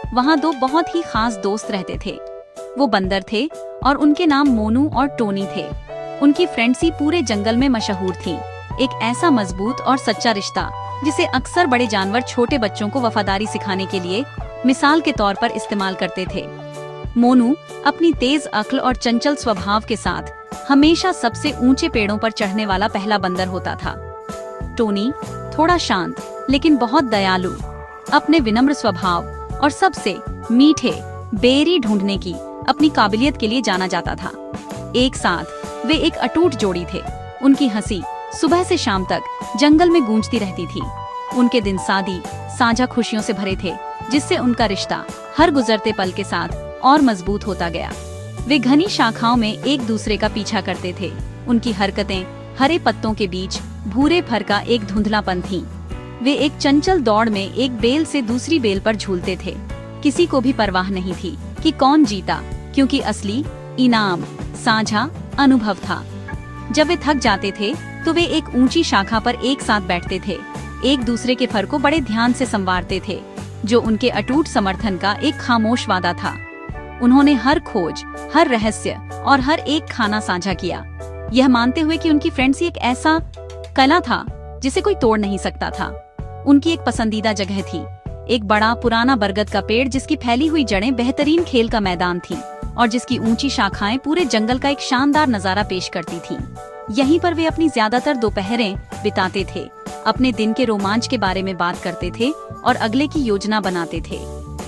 वहाँ दो बहुत ही खास दोस्त रहते थे। वो बंदर थे और उनके नाम मोनू और टोनी थे। उनकी फ्रेंडशिप पूरे जंगल में मशहूर थी। एक ऐसा मजबूत और सच्चा रिश्ता जिसे अक्सर बड़े जानवर छोटे बच्चों को वफादारी सिखाने के लिए मिसाल के तौर पर इस्तेमाल करते थे। मोनू अपनी तेज अक्ल और चंचल स्वभाव के साथ हमेशा सबसे ऊंचे पेड़ों पर चढ़ने वाला पहला बंदर होता था। टोनी थोड़ा शांत लेकिन बहुत दयालु, अपने विनम्र स्वभाव और सबसे मीठे बेरी ढूंढने की अपनी काबिलियत के लिए जाना जाता था। एक साथ वे एक अटूट जोड़ी थे। उनकी हंसी सुबह से शाम तक जंगल में गूंजती रहती थी। उनके दिन साझा खुशियों से भरे थे, जिससे उनका रिश्ता हर गुजरते पल के साथ और मजबूत होता गया। वे घनी शाखाओं में एक दूसरे का पीछा करते थे। उनकी हरकतें हरे पत्तों के बीच भूरे फर का एक धुंधलापन थी। वे एक चंचल दौड़ में एक बेल से दूसरी बेल पर झूलते थे। किसी को भी परवाह नहीं थी कि कौन जीता, क्योंकि असली इनाम साझा अनुभव था। जब वे थक जाते थे तो वे एक ऊंची शाखा पर एक साथ बैठते थे, एक दूसरे के फर को बड़े ध्यान से संवारते थे, जो उनके अटूट समर्थन का एक खामोश वादा था। उन्होंने हर खोज, हर रहस्य और हर एक खाना साझा किया, यह मानते हुए कि उनकी फ्रेंडशिप एक ऐसा कला था जिसे कोई तोड़ नहीं सकता था। उनकी एक पसंदीदा जगह थी, एक बड़ा पुराना बरगद का पेड़ जिसकी फैली हुई जड़ें बेहतरीन खेल का मैदान थी और जिसकी ऊंची शाखाएं पूरे जंगल का एक शानदार नजारा पेश करती थीं। यहीं पर वे अपनी ज्यादातर दोपहरें बिताते थे, अपने दिन के रोमांच के बारे में बात करते थे और अगले की योजना बनाते थे।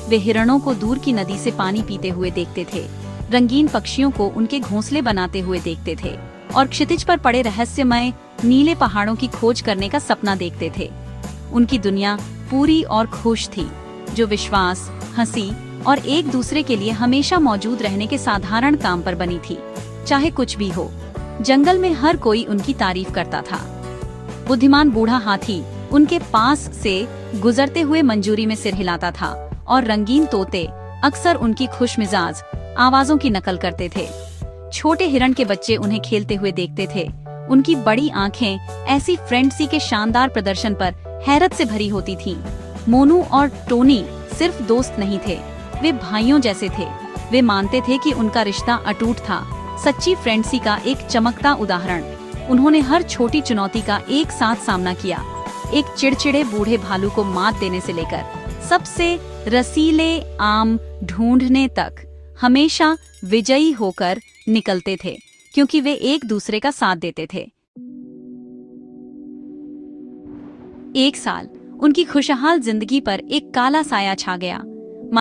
वे हिरणों को दूर की नदी से पानी पीते हुए देखते थे, रंगीन पक्षियों को उनके घोंसले बनाते हुए देखते थे और क्षितिज पर पड़े रहस्यमय नीले पहाड़ों की खोज करने का सपना देखते थे। उनकी दुनिया पूरी और खुश थी, जो विश्वास, हंसी और एक दूसरे के लिए हमेशा मौजूद रहने के साधारण काम पर बनी थी। चाहे कुछ भी हो, जंगल में हर कोई उनकी तारीफ करता था। बुद्धिमान बूढ़ा हाथी उनके पास से गुजरते हुए मंजूरी में सिर हिलाता था और रंगीन तोते अक्सर उनकी खुशमिजाज आवाजों की नकल करते थे। छोटे हिरण के बच्चे उन्हें खेलते हुए देखते थे। उनकी बड़ी आंखें ऐसी फ्रेंडशिप के शानदार प्रदर्शन पर हैरत से भरी होती थीं। मोनू और टोनी सिर्फ दोस्त नहीं थे, वे भाइयों जैसे थे। वे मानते थे कि उनका रिश्ता अटूट था, सच्ची फ्रेंडशिप का एक चमकता उदाहरण। उन्होंने हर छोटी चुनौती का एक साथ सामना किया, एक चिड़चिड़े बूढ़े भालू को मात देने से लेकर सबसे रसीले आम ढूंढने तक हमेशा विजयी होकर निकलते थे, क्योंकि वे एक दूसरे का साथ देते थे। एक साल उनकी खुशहाल जिंदगी पर एक काला साया छा गया।